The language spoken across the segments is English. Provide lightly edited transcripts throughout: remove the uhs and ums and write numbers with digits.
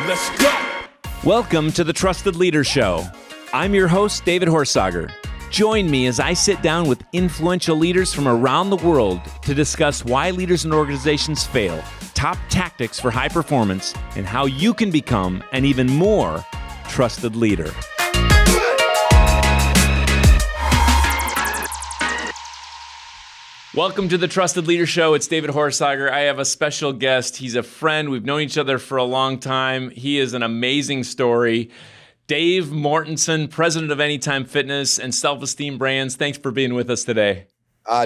Let's go. Welcome to the Trusted Leader Show. I'm your host, David Horsager. Join me as I sit down with influential leaders from around the world to discuss why leaders and organizations fail, top tactics for high performance, and how you can become an even more trusted leader. Welcome to the Trusted Leader Show. It's David Horsager. I have a special guest. He's a friend. We've known each other for a long time. He is an amazing story. Dave Mortensen, president of Anytime Fitness and Self-Esteem Brands. Thanks for being with us today.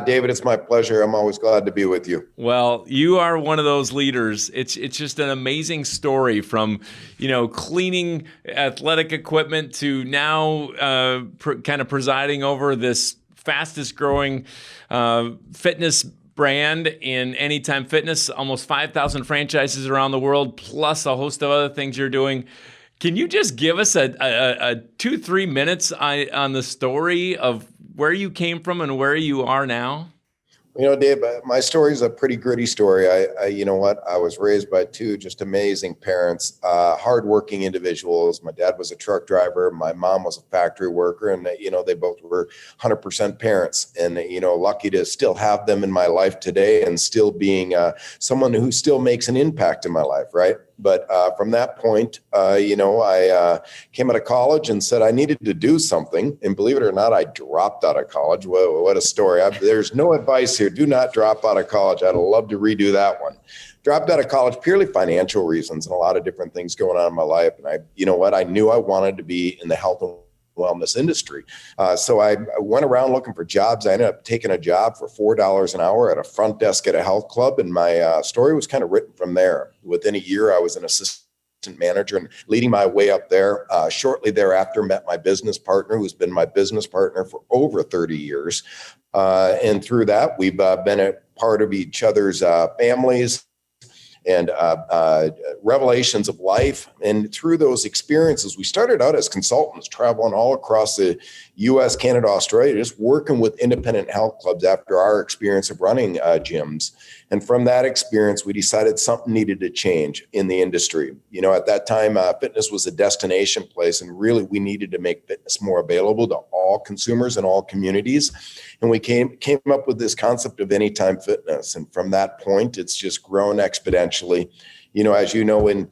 David, it's my pleasure. I'm always glad to be with you. Well, you are one of those leaders. It's just an amazing story from, cleaning athletic equipment to now kind of presiding over this fastest growing fitness brand in Anytime Fitness, almost 5,000 franchises around the world, plus a host of other things you're doing. Can you just give us a 2-3 minutes on the story of where you came from and where you are now? Dave, my story is a pretty gritty story. I was raised by two just amazing parents, hardworking individuals. My dad was a truck driver. My mom was a factory worker, and they both were 100% parents. And lucky to still have them in my life today, and still being someone who still makes an impact in my life, right? But from that point, I came out of college and said I needed to do something. And believe it or not, I dropped out of college. Whoa, what a story. There's no advice here. Do not drop out of college. I'd love to redo that one. Dropped out of college, purely financial reasons and a lot of different things going on in my life. And I knew I wanted to be in the health and wellness industry. So I went around looking for jobs. I ended up taking a job for $4 an hour at a front desk at a health club. And my story was kind of written from there. Within a year, I was an assistant manager and leading my way up there. Shortly thereafter, met my business partner, who's been my business partner for over 30 years. And through that, we've been a part of each other's families and revelations of life. And through those experiences, we started out as consultants, traveling all across the U.S., Canada, Australia, just working with independent health clubs after our experience of running gyms. And from that experience, we decided something needed to change in the industry. At that time, fitness was a destination place, and really we needed to make fitness more available to all consumers and all communities. And we came up with this concept of Anytime Fitness. And from that point, it's just grown exponentially. As you know, in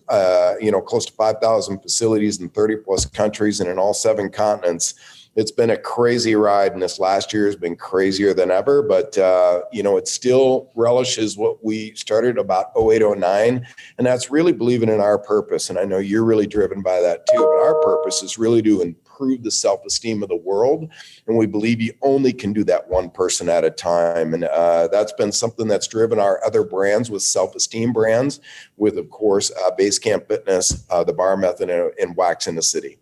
close to 5,000 facilities in 30 plus countries and in all 7 continents. It's been a crazy ride, and this last year has been crazier than ever. But, it still relishes what we started about 0809. And that's really believing in our purpose. And I know you're really driven by that too. But our purpose is really to improve the self-esteem of the world. And we believe you only can do that one person at a time. And that's been something that's driven our other brands with self-esteem brands with, of course, Basecamp Fitness, the Bar Method, and Wax in the City.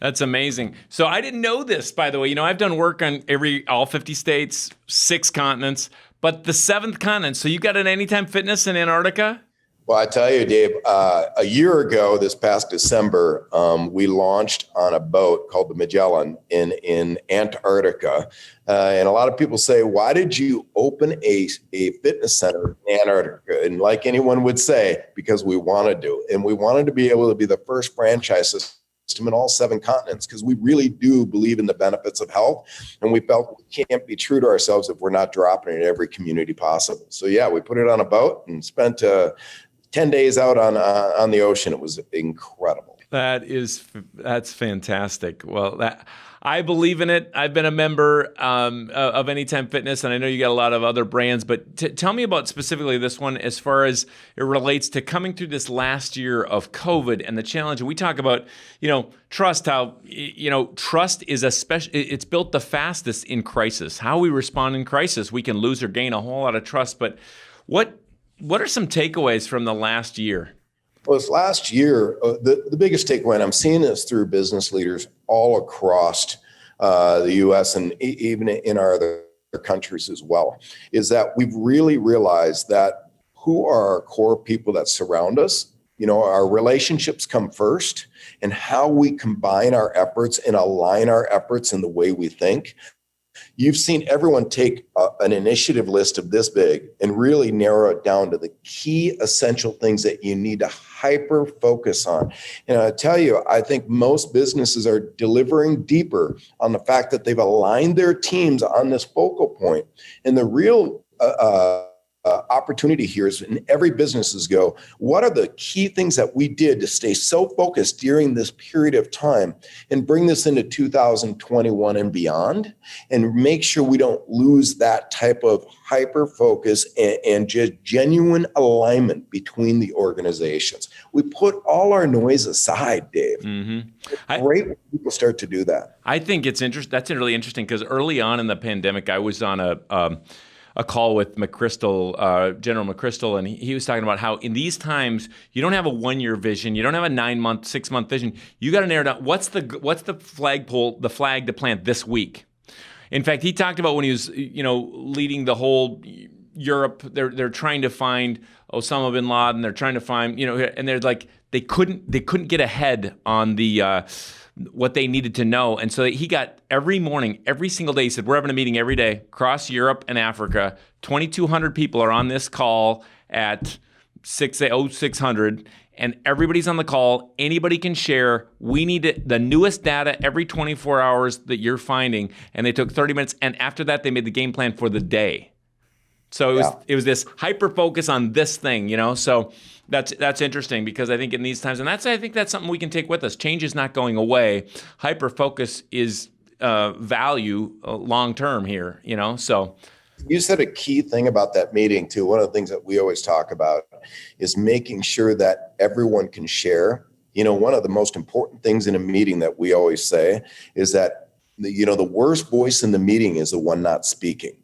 That's amazing. So I didn't know this, by the way. I've done work on all 50 states, 6 continents, but the 7th continent. So you got an Anytime Fitness in Antarctica? Well, I tell you, Dave, a year ago, this past December, we launched on a boat called the Magellan in Antarctica. And a lot of people say, why did you open a fitness center in Antarctica? And like anyone would say, because we wanted to. And we wanted to be able to be the first franchise system in all 7 continents, because we really do believe in the benefits of health. And we felt we can't be true to ourselves if we're not dropping it in every community possible. So yeah, we put it on a boat and spent 10 days out on the ocean. It was incredible. That's fantastic. Well, I believe in it. I've been a member of Anytime Fitness, and I know you got a lot of other brands, but tell me about specifically this one as far as it relates to coming through this last year of COVID and the challenge. And we talk about, trust, how, trust is it's built the fastest in crisis. How we respond in crisis, we can lose or gain a whole lot of trust. But what are some takeaways from the last year? Well, this last year, the biggest takeaway, and I'm seeing this through business leaders all across the U.S. and even in our other countries as well, is that we've really realized that who are our core people that surround us. Our relationships come first, and how we combine our efforts and align our efforts in the way we think. You've seen everyone take an initiative list of this big and really narrow it down to the key essential things that you need to hyper focus on. And I tell you, I think most businesses are delivering deeper on the fact that they've aligned their teams on this focal point. And the real opportunity here is in every businesses go, what are the key things that we did to stay so focused during this period of time and bring this into 2021 and beyond, and make sure we don't lose that type of hyper focus and just genuine alignment between the organizations. We put all our noise aside, Dave. It's great when people start to do that. I think it's interesting. That's really interesting because early on in the pandemic, I was on a call with McChrystal, General McChrystal, and he was talking about how in these times you don't have a 1-year vision, you don't have a 9-month, 6-month vision. You got to narrow down what's the flag to plant this week. In fact, he talked about when he was leading the whole Europe, they're trying to find Osama bin Laden, they're trying to find and they're like they couldn't get ahead on the what they needed to know. And so he got every morning, every single day, he said, we're having a meeting every day across Europe and Africa. 2,200 people are on this call at 600, and everybody's on the call. Anybody can share. We need the newest data every 24 hours that you're finding. And they took 30 minutes. And after that, they made the game plan for the day. So it was this hyper focus on this thing, so that's interesting because I think in these times, and I think that's something we can take with us. Change is not going away. Hyper focus is value long term here, so. You said a key thing about that meeting too. One of the things that we always talk about is making sure that everyone can share. One of the most important things in a meeting that we always say is that the worst voice in the meeting is the one not speaking.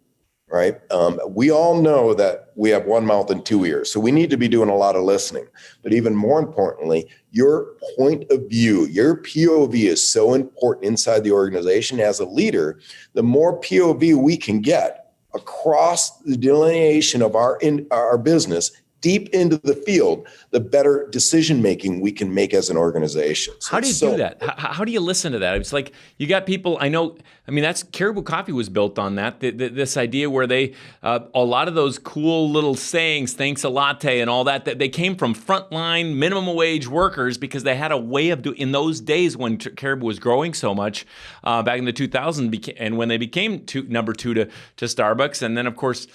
Right? We all know that we have one mouth and two ears, so we need to be doing a lot of listening. But even more importantly, your point of view, your POV is so important inside the organization. As a leader, the more POV we can get across the delineation of our business deep into the field, the better decision-making we can make as an organization. So how do you do that? How do you listen to that? It's like you got people, that's Caribou Coffee was built on that. This idea where they, a lot of those cool little sayings, thanks a latte and all that they came from frontline minimum wage workers because they had a way of doing, in those days when Caribou was growing so much, back in the 2000s, and when they became number two to Starbucks. And then, of course,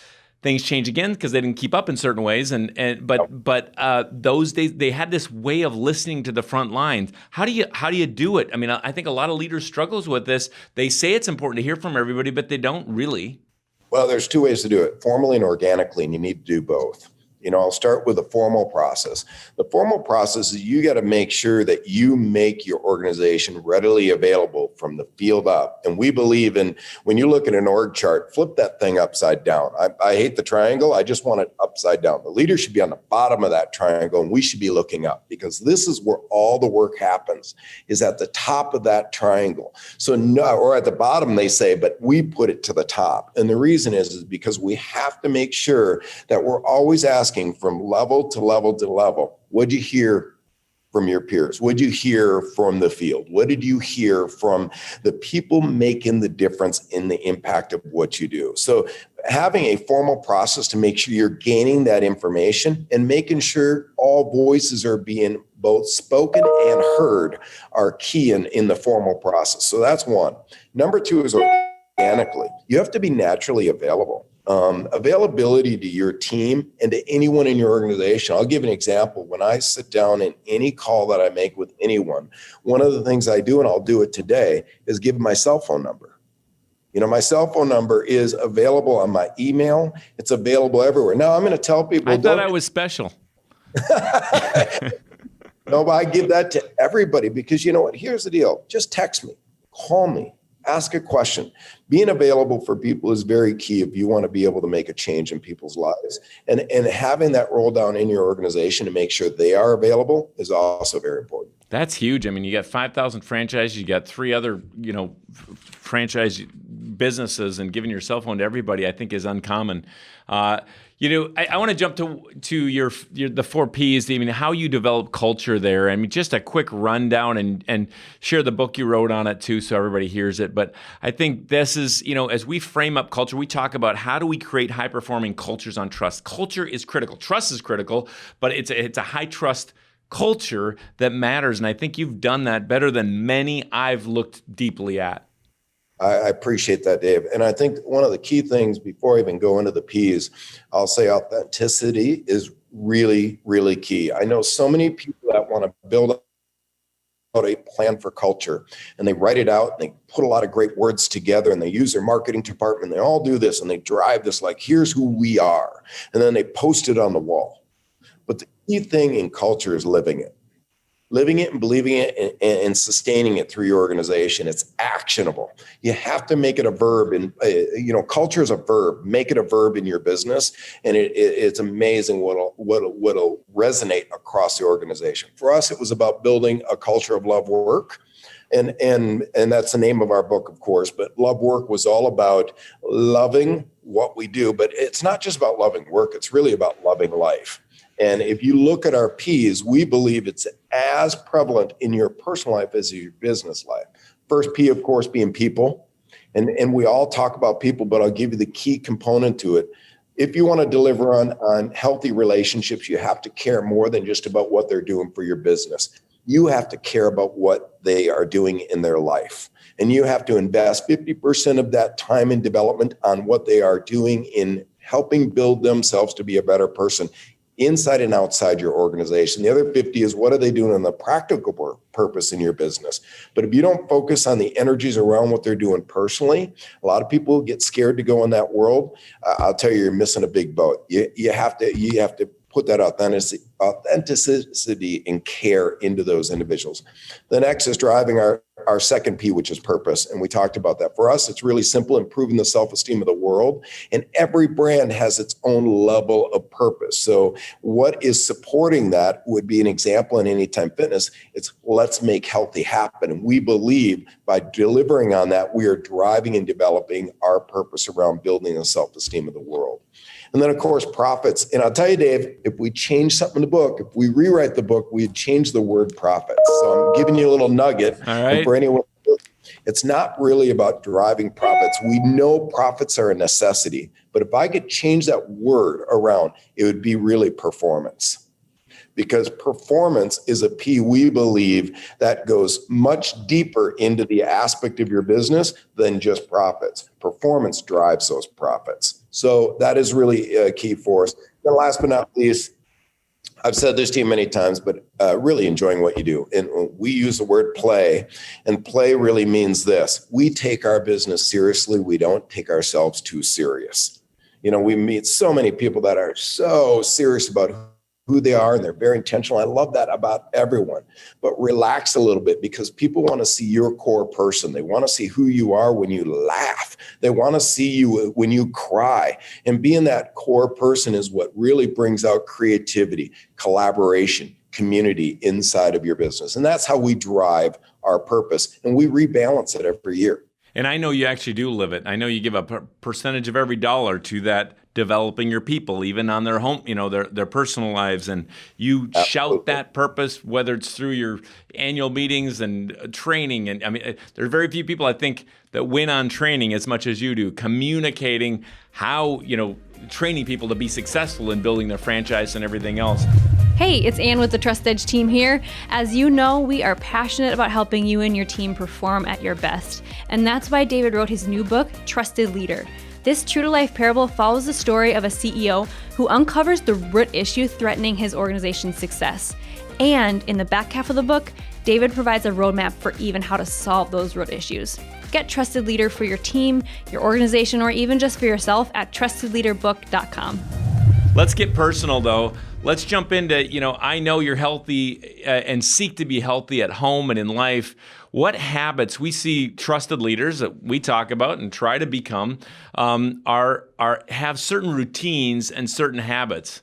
things change again because they didn't keep up in certain ways, but those days they had this way of listening to the front lines. How do you do it? I think a lot of leaders struggles with this. They say it's important to hear from everybody, but they don't really. Well, there's two ways to do it: formally and organically, and you need to do both. I'll start with the formal process. The formal process is you got to make sure that you make your organization readily available from the field up. And we believe in, when you look at an org chart, flip that thing upside down. I hate the triangle. I just want it upside down. The leader should be on the bottom of that triangle, and we should be looking up, because this is where all the work happens, is at the top of that triangle. So or at the bottom, they say, but we put it to the top. And the reason is because we have to make sure that we're always asking from level to level to level. What'd you hear from your peers? What'd you hear from the field? What did you hear from the people making the difference in the impact of what you do? So having a formal process to make sure you're gaining that information and making sure all voices are being both spoken and heard are key in the formal process. So that's one. Number two is organically. You have to be naturally available. Availability to your team and to anyone in your organization. I'll give an example. When I sit down in any call that I make with anyone, one of the things I do, and I'll do it today, is give my cell phone number. My cell phone number is available on my email. It's available everywhere. Now, I'm going to tell people. I thought I was special. No, but I give that to everybody because you know what? Here's the deal. Just text me, call me. Ask a question. Being available for people is very key if you want to be able to make a change in people's lives. And having that roll down in your organization to make sure they are available is also very important. That's huge. You got 5,000 franchises. You got 3 other, franchise businesses, and giving your cell phone to everybody, I think, is uncommon. I want to jump to your the 4 Ps. I mean, how you develop culture there. I mean, just a quick rundown and share the book you wrote on it too, so everybody hears it. But I think this is, as we frame up culture, we talk about how do we create high performing cultures on trust. Culture is critical. Trust is critical, but it's a high trust culture that matters. And I think you've done that better than many I've looked deeply at. I appreciate that, Dave. And I think one of the key things before I even go into the P's, I'll say authenticity is really, really key. I know so many people that want to build out a plan for culture, and they write it out and they put a lot of great words together and they use their marketing department. They all do this and they drive this like, here's who we are. And then they post it on the wall. But the key thing in culture is living it and believing it and sustaining it through your organization. It's actionable. You have to make it a verb. And, culture is a verb. Make it a verb in your business. And it's amazing what'll resonate across the organization. For us, it was about building a culture of love work. And that's the name of our book, of course. But Love Work was all about loving what we do. But it's not just about loving work. It's really about loving life. And if you look at our P's, we believe it's as prevalent in your personal life as your business life. First P, of course, being people. And we all talk about people, but I'll give you the key component to it. If you want to deliver on healthy relationships, you have to care more than just about what they're doing for your business. You have to care about what they are doing in their life. And you have to invest 50% of that time and development on what they are doing in helping build themselves to be a better person, inside and outside your organization. The other 50 is what are they doing on the practical purpose in your business. But if you don't focus on the energies around what they're doing personally, a lot of people get scared to go in that world. I'll tell you, you're missing a big boat. You have to put that authenticity and care into those individuals. The next is driving our second P, which is purpose. And we talked about that. For us, it's really simple, improving the self-esteem of the world. And every brand has its own level of purpose. So what is supporting that would be an example in Anytime Fitness. It's let's make healthy happen. And we believe by delivering on that, we are driving and developing our purpose around building the self-esteem of the world. And then, of course, profits. And I'll tell you, Dave, if we change something in the book, if we rewrite the book, we'd change the word profits. So I'm giving you a little nugget. All right. And for anyone, it's not really about driving profits. We know profits are a necessity. But if I could change that word around, it would be really performance. Because performance is a P, we believe, that goes much deeper into the aspect of your business than just profits. Performance drives those profits. So that is really key for us. And last but not least, I've said this to you many times, but really enjoying what you do. And we use the word play, and play really means this. We take our business seriously. We don't take ourselves too serious. We meet so many people that are so serious about who they are, and they're very intentional. I love that about everyone. But relax a little bit, because people want to see your core person. They want to see who you are when you laugh. They want to see you when you cry. And being that core person is what really brings out creativity, collaboration, community inside of your business. And that's how we drive our purpose. And we rebalance it every year. And I know you actually do live it. I know you give a percentage of every dollar to that, developing your people, even on their home, their personal lives. And you Absolutely. Shout that purpose, whether it's through your annual meetings and training. And I mean, there are very few people, I think, that win on training as much as you do, communicating how, training people to be successful in building their franchise and everything else. Hey, it's Ann with the Trust Edge team here. As you know, we are passionate about helping you and your team perform at your best. And that's why David wrote his new book, Trusted Leader. This true-to-life parable follows the story of a CEO who uncovers the root issue threatening his organization's success. And in the back half of the book, David provides a roadmap for even how to solve those root issues. Get Trusted Leader for your team, your organization, or even just for yourself at trustedleaderbook.com. Let's get personal, though. Let's jump into, I know you're healthy and seek to be healthy at home and in life. What habits we see trusted leaders that we talk about and try to become have certain routines and certain habits?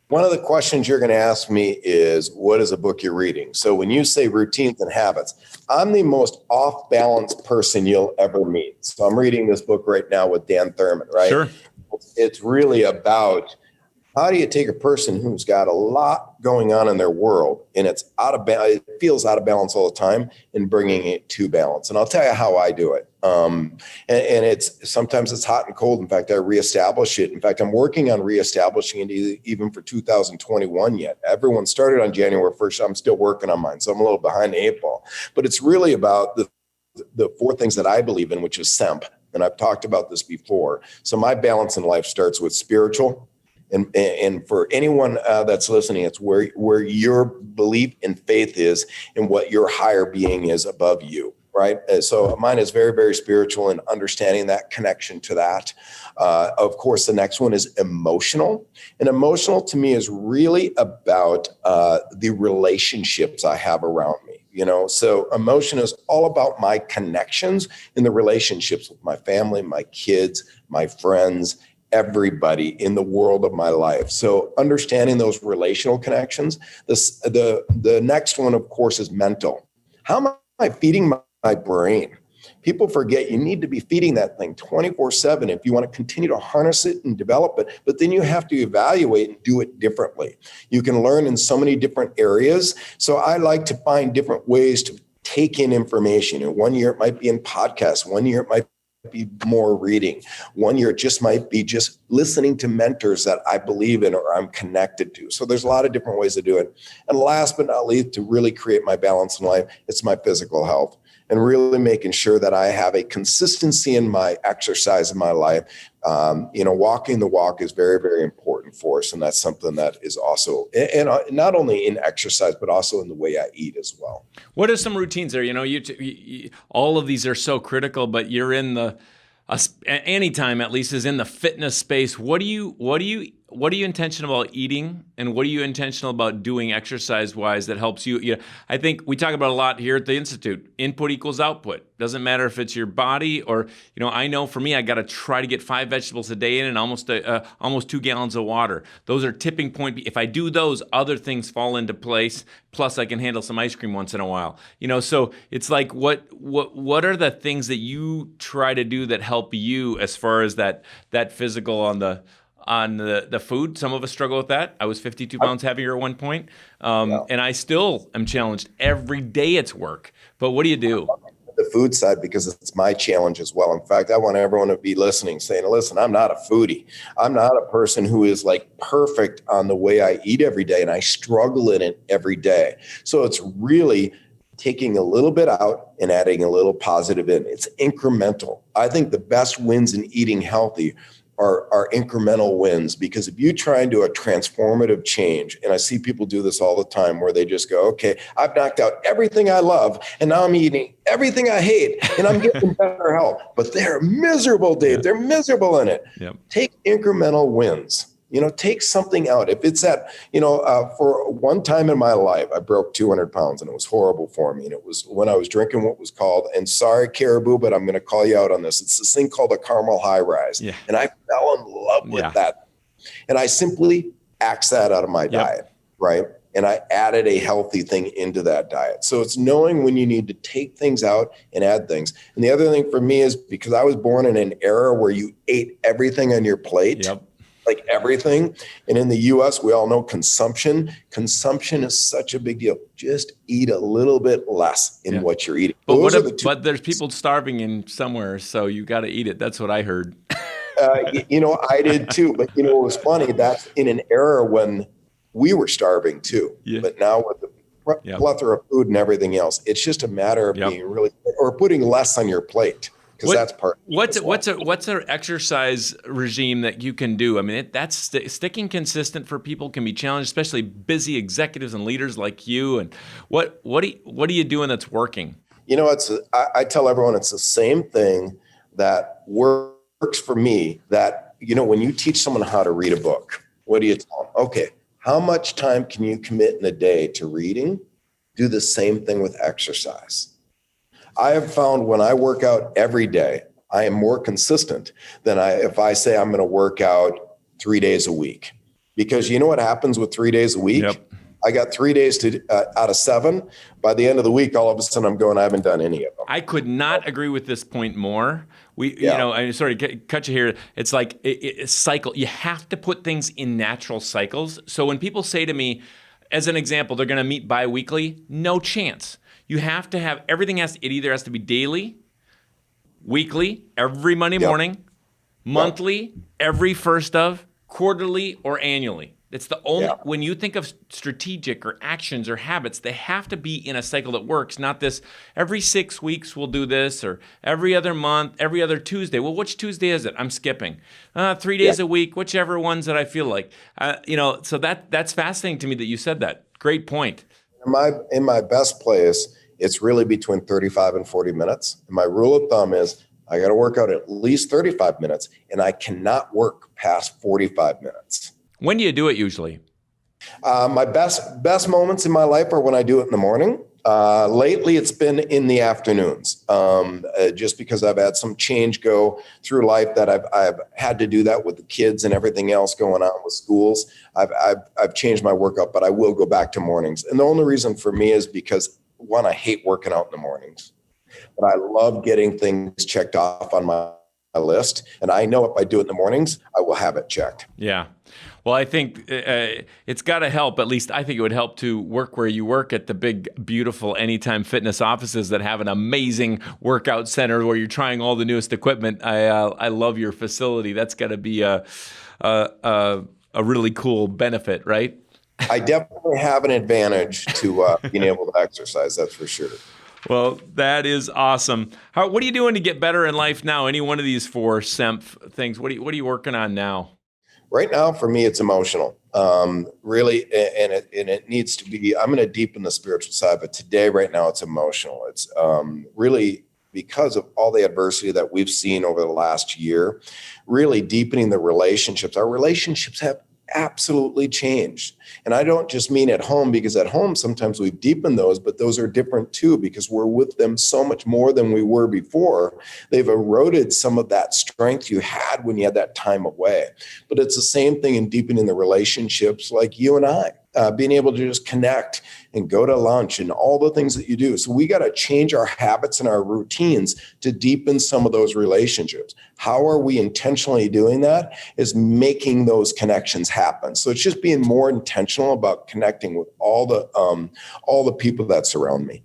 One of the questions you're going to ask me is, what is a book you're reading? So when you say routines and habits, I'm the most off-balance person you'll ever meet. So I'm reading this book right now with Dan Thurman, right? Sure. It's really about how do you take a person who's got a lot going on in their world and it's it feels out of balance all the time, and bringing it to balance. And I'll tell you how I do it. And it's sometimes it's hot and cold. In fact, I reestablish it. In fact, I'm working on reestablishing it even for 2021 yet. Everyone started on January 1st. I'm still working on mine, so I'm a little behind the eight ball. But it's really about the four things that I believe in, which is SEMP. And I've talked about this before. So my balance in life starts with spiritual. And for anyone that's listening, it's where your belief and faith is and what your higher being is above you, right? So mine is very, very spiritual, and understanding that connection to that. Of course, the next one is emotional. And emotional to me is really about the relationships I have around me. So emotion is all about my connections in the relationships with my family, my kids, my friends, everybody in the world of my life. So understanding those relational connections. The next one, of course, is mental. How am I feeding my brain? People forget you need to be feeding that thing 24/7 if you want to continue to harness it and develop it. But then you have to evaluate and do it differently. You can learn in so many different areas. So I like to find different ways to take in information. And one year it might be in podcasts. One year it might be more reading. One year it just might be just listening to mentors that I believe in or I'm connected to. So there's a lot of different ways to do it. And last but not least, to really create my balance in life, it's my physical health, and really making sure that I have a consistency in my exercise in my life. Walking the walk is very, very important for us. And that's something that is also, and not only in exercise, but also in the way I eat as well. What are some routines there? All of these are so critical, but you're in the, anytime at least is in the fitness space. What are you intentional about eating, and what are you intentional about doing exercise-wise that helps you? I think we talk about a lot here at the Institute. Input equals output. Doesn't matter if it's your body or, I know for me, I got to try to get 5 vegetables a day in and almost 2 gallons of water. Those are tipping point. If I do those, other things fall into place. Plus, I can handle some ice cream once in a while. So it's like, what are the things that you try to do that help you as far as that physical on the food? Some of us struggle with that. I was 52 pounds heavier at one point, and I still am challenged every day. It's work. But what do you do? The food side, because it's my challenge as well. In fact, I want everyone to be listening, saying, listen, I'm not a foodie. I'm not a person who is like perfect on the way I eat every day, and I struggle in it every day. So it's really taking a little bit out and adding a little positive in. It's incremental. I think the best wins in eating healthy are incremental wins, because if you try and do a transformative change, and I see people do this all the time where they just go, okay, I've knocked out everything I love and now I'm eating everything I hate and I'm getting better health, but they're miserable, Dave. Yeah. They're miserable in it. Yep. Take incremental wins. Take something out. If it's for one time in my life, I broke 200 pounds and it was horrible for me. And it was when I was drinking what was called, and sorry, Caribou, but I'm going to call you out on this. It's this thing called a caramel high rise. Yeah. And I fell in love with that. And I simply axed that out of my diet, right? And I added a healthy thing into that diet. So it's knowing when you need to take things out and add things. And the other thing for me is, because I was born in an era where you ate everything on your plate. Yep. Like everything. And in the US, we all know consumption is such a big deal. Just eat a little bit less in what you're eating. But there's people starving in somewhere, so you got to eat it. That's what I heard. I did too. But it was funny. That's in an era when we were starving too. Yeah. But now with the plethora of food and everything else, it's just a matter of being really, or putting less on your plate. That's part. What's an exercise regime that you can do? I mean, that's sticking consistent for people can be challenged, especially busy executives and leaders like you. And what are you doing that's working? I tell everyone it's the same thing that works for me. That when you teach someone how to read a book, what do you tell them? Okay, how much time can you commit in a day to reading? Do the same thing with exercise. I have found when I work out every day, I am more consistent than if I say I'm going to work out 3 days a week. Because you know what happens with 3 days a week? Yep. I got 3 days out of 7. By the end of the week, all of a sudden I'm going, I haven't done any of them. I could not agree with this point more. Yeah. I'm sorry to cut you here. It's like it's cycle. You have to put things in natural cycles. So when people say to me, as an example, they're going to meet bi-weekly, no chance. You have to have, it either has to be daily, weekly, every Monday morning, monthly, every first of, quarterly, or annually. It's the only, when you think of strategic or actions or habits, they have to be in a cycle that works, not this every 6 weeks we'll do this, or every other month, every other Tuesday. Well, which Tuesday is it? I'm skipping. 3 days a week, whichever ones that I feel like. So that's fascinating to me that you said that. Great point. In my best place, it's really between 35 and 40 minutes. And my rule of thumb is I got to work out at least 35 minutes, and I cannot work past 45 minutes. When do you do it usually? My best moments in my life are when I do it in the morning. Lately, it's been in the afternoons, just because I've had some change go through life that I've had to do that with the kids and everything else going on with schools. I've changed my workout, but I will go back to mornings. And the only reason for me is because, one, I hate working out in the mornings, but I love getting things checked off on my list. And I know if I do it in the mornings, I will have it checked. Yeah. Well, I think it's got to help. At least I think it would help to work where you work at the big, beautiful Anytime Fitness offices that have an amazing workout center where you're trying all the newest equipment. I love your facility. That's got to be a really cool benefit, right? I definitely have an advantage to being able to exercise. That's for sure. Well, that is awesome. What are you doing to get better in life now? Any one of these 4 SEMF things? What are you working on now? Right now, for me, it's emotional, really, and it needs to be. I'm going to deepen the spiritual side, but today, right now, it's emotional. It's really because of all the adversity that we've seen over the last year, really deepening the relationships. Our relationships have absolutely changed. And I don't just mean at home, because at home, sometimes we've deepened those, but those are different too, because we're with them so much more than we were before. They've eroded some of that strength you had when you had that time away. But it's the same thing in deepening the relationships, like you and I, being able to just connect and go to lunch and all the things that you do. So we got to change our habits and our routines to deepen some of those relationships. How are we intentionally doing that? Is making those connections happen. So it's just being more intentional about connecting with all the people that surround me.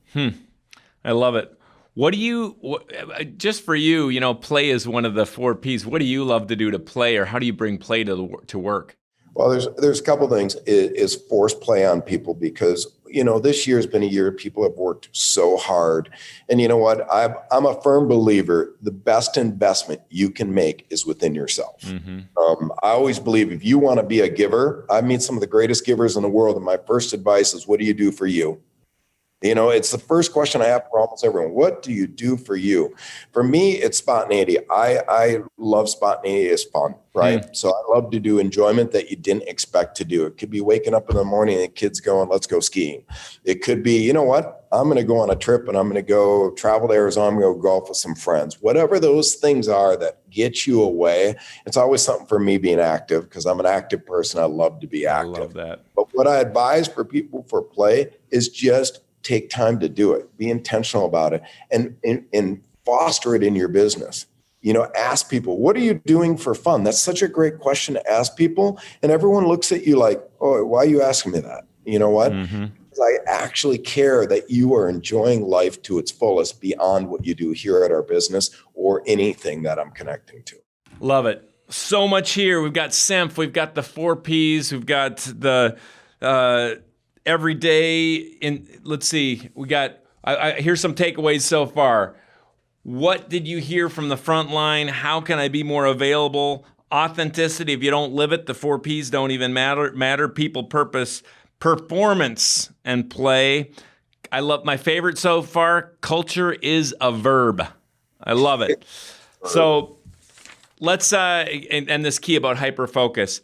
I love it. Just for you, play is one of the 4 Ps. What do you love to do to play, or how do you bring play to work? Well, there's a couple of things. Is force play on people, because this year has been a year people have worked so hard, and you know what? I'm a firm believer the best investment you can make is within yourself. Mm-hmm. I always believe if you want to be a giver, I meet some of the greatest givers in the world, and my first advice is, what do you do for you? It's the first question I have for almost everyone. What do you do for you? For me, it's spontaneity. I love spontaneity. It's fun, right? So I love to do enjoyment that you didn't expect to do. It could be waking up in the morning and the kids going, let's go skiing. It could be, you know what? I'm going to go on a trip and I'm going to go travel to Arizona. I'm going to go golf with some friends. Whatever those things are that get you away, it's always something for me being active, because I'm an active person. I love to be active. I love that. But what I advise for people for play is just take time to do it. Be intentional about it, and foster it in your business. Ask people, what are you doing for fun? That's such a great question to ask people. And everyone looks at you like, oh, why are you asking me that? You know what? Mm-hmm. Because I actually care that you are enjoying life to its fullest beyond what you do here at our business or anything that I'm connecting to. Love it. So much here. We've got SEMF, we've got the 4 Ps, we've got the every day. Let's see, we got, here's some takeaways so far. What did you hear from the front line? How can I be more available? Authenticity. If you don't live it, the 4 Ps don't even matter. People, purpose, performance, and play. I love my favorite so far. Culture is a verb. I love it. So let's, and this key about hyper-focus.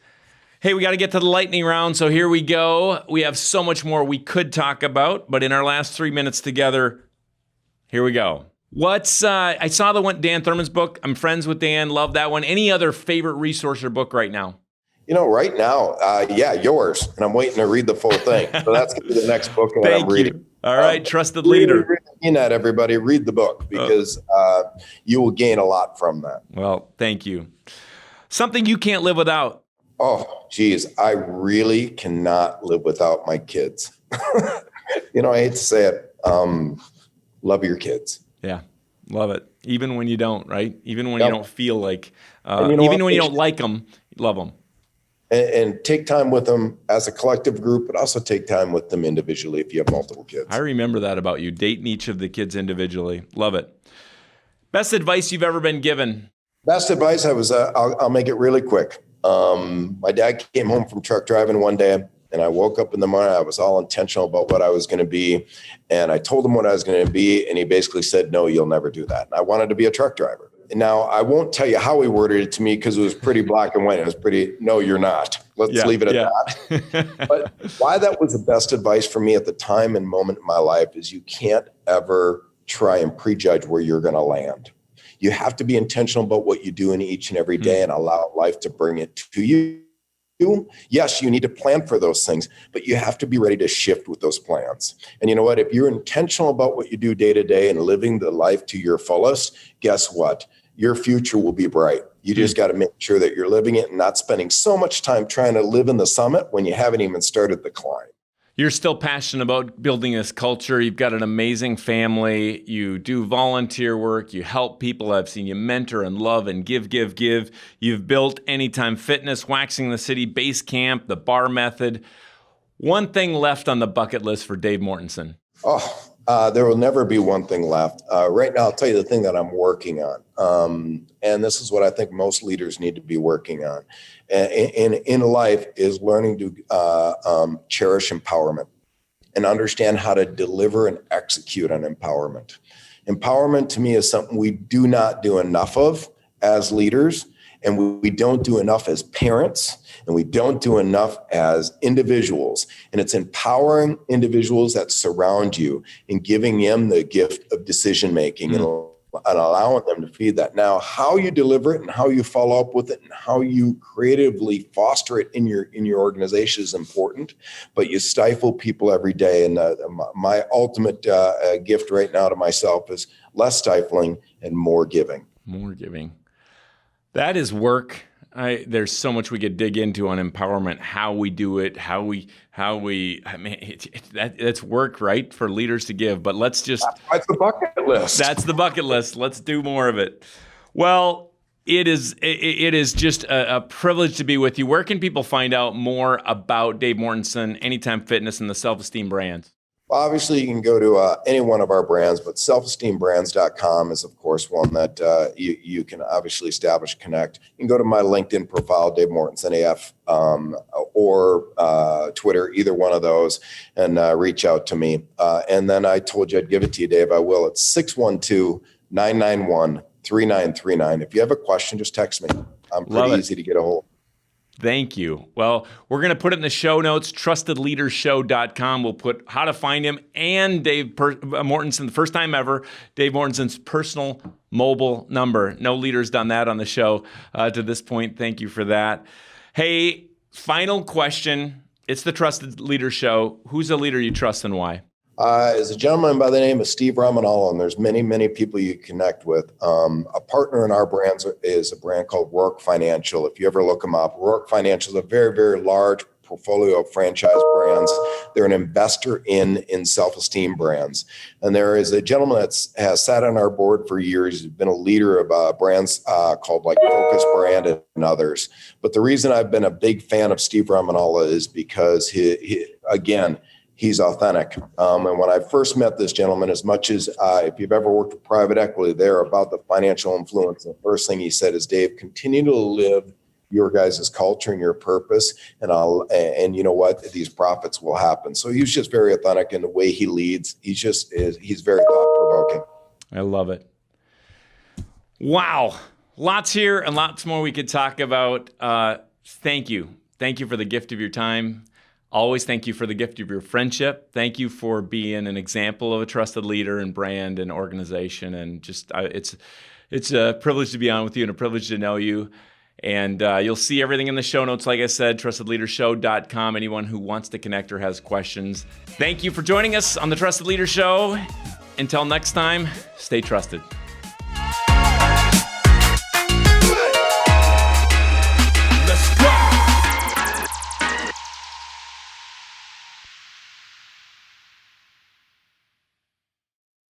Hey, we got to get to the lightning round, so here we go. We have so much more we could talk about, but in our last 3 minutes together, here we go. I saw Dan Thurman's book. I'm friends with Dan, love that one. Any other favorite resource or book right now? Right now, yours. And I'm waiting to read the full thing. So that's going to be the next book that I'm Thank reading. you. All right, Trusted Really, Leader. really mean that, everybody. Read the book because you will gain a lot from that. Well, thank you. Something you can't live without. Oh, geez. I really cannot live without my kids. I hate to say it. Love your kids. Yeah, love it. Even when you don't, right? Even when Yep. you don't feel like, And even when you don't like them, love them. And take time with them as a collective group, but also take time with them individually if you have multiple kids. I remember that about you, dating each of the kids individually. Love it. Best advice you've ever been given? Best advice, I'll make it really quick. My dad came home from truck driving one day, and I woke up in the morning. I was all intentional about what I was going to be, and I told him what I was going to be, and he basically said, "No, you'll never do that." And I wanted to be a truck driver. Now, I won't tell you how he worded it to me because it was pretty black and white. It was pretty, "No, you're not." Let's leave it at that. But why that was the best advice for me at the time and moment in my life is you can't ever try and prejudge where you're going to land. You have to be intentional about what you do in each and every day and allow life to bring it to you. Yes, you need to plan for those things, but you have to be ready to shift with those plans. And you know what? If you're intentional about what you do day to day and living the life to your fullest, guess what? Your future will be bright. You just got to make sure that you're living it and not spending so much time trying to live in the summit when you haven't even started the climb. You're still passionate about building this culture. You've got an amazing family. You do volunteer work. You help people. I've seen you mentor and love and give. You've built Anytime Fitness, Waxing the City, Base Camp, the Bar Method. One thing left on the bucket list for Dave Mortensen. There will never be one thing left. Right now, I'll tell you the thing that I'm working on. And this is what I think most leaders need to be working on. In life is learning to cherish empowerment and understand how to deliver and execute on empowerment. Empowerment to me is something we do not do enough of as leaders, and we don't do enough as parents, and we don't do enough as individuals. And it's empowering individuals that surround you and giving them the gift of decision making and allowing them to feed that. Now, how you deliver it and how you follow up with it and how you creatively foster it in your organization is important, but you stifle people every day. And my ultimate gift right now to myself is less stifling and more giving. More giving. That is work. There's so much we could dig into on empowerment, how we do it, that's work, right? For leaders to give, but let's just. That's the bucket list. That's the bucket list. Let's do more of it. Well, it is just a privilege to be with you. Where can people find out more about Dave Mortensen, Anytime Fitness, and the Self-Esteem brand? Well, obviously, you can go to any one of our brands, but selfesteembrands.com is, of course, one that you can obviously establish, connect. You can go to my LinkedIn profile, Dave Mortensen AF, or Twitter, either one of those, and reach out to me. And then I told you I'd give it to you, Dave. I will. It's 612-991-3939. If you have a question, just text me. I'm pretty easy to get a hold of. Thank you. Well, we're going to put it in the show notes, trustedleadershow.com. We'll put how to find him and Dave Mortensen, the first time ever, Dave Mortensen's personal mobile number. No leader's done that on the show to this point. Thank you for that. Hey, final question. It's the Trusted Leader Show. Who's a leader you trust and why? Is a gentleman by the name of Steve Ramanala, and there's many, many people you connect with. A partner in our brands is a brand called Rourke Financial. If you ever look them up, Rourke Financial is a very, very large portfolio of franchise brands. They're an investor in self-esteem brands. And there is a gentleman that has sat on our board for years. He's been a leader of brands called like Focus Brand and others. But the reason I've been a big fan of Steve Ramanala is because he's authentic. And when I first met this gentleman, as much as if you've ever worked with private equity, they're about the financial influence. The first thing he said is, Dave, continue to live your guys' culture and your purpose. And you know what? These profits will happen. So he was just very authentic in the way he leads. He's very thought-provoking. I love it. Wow. Lots here and lots more we could talk about. Thank you. Thank you for the gift of your time. Always thank you for the gift of your friendship. Thank you for being an example of a trusted leader and brand and organization. And just it's a privilege to be on with you and a privilege to know you. And you'll see everything in the show notes. Like I said, trustedleadershow.com. Anyone who wants to connect or has questions. Thank you for joining us on the Trusted Leader Show. Until next time, stay trusted.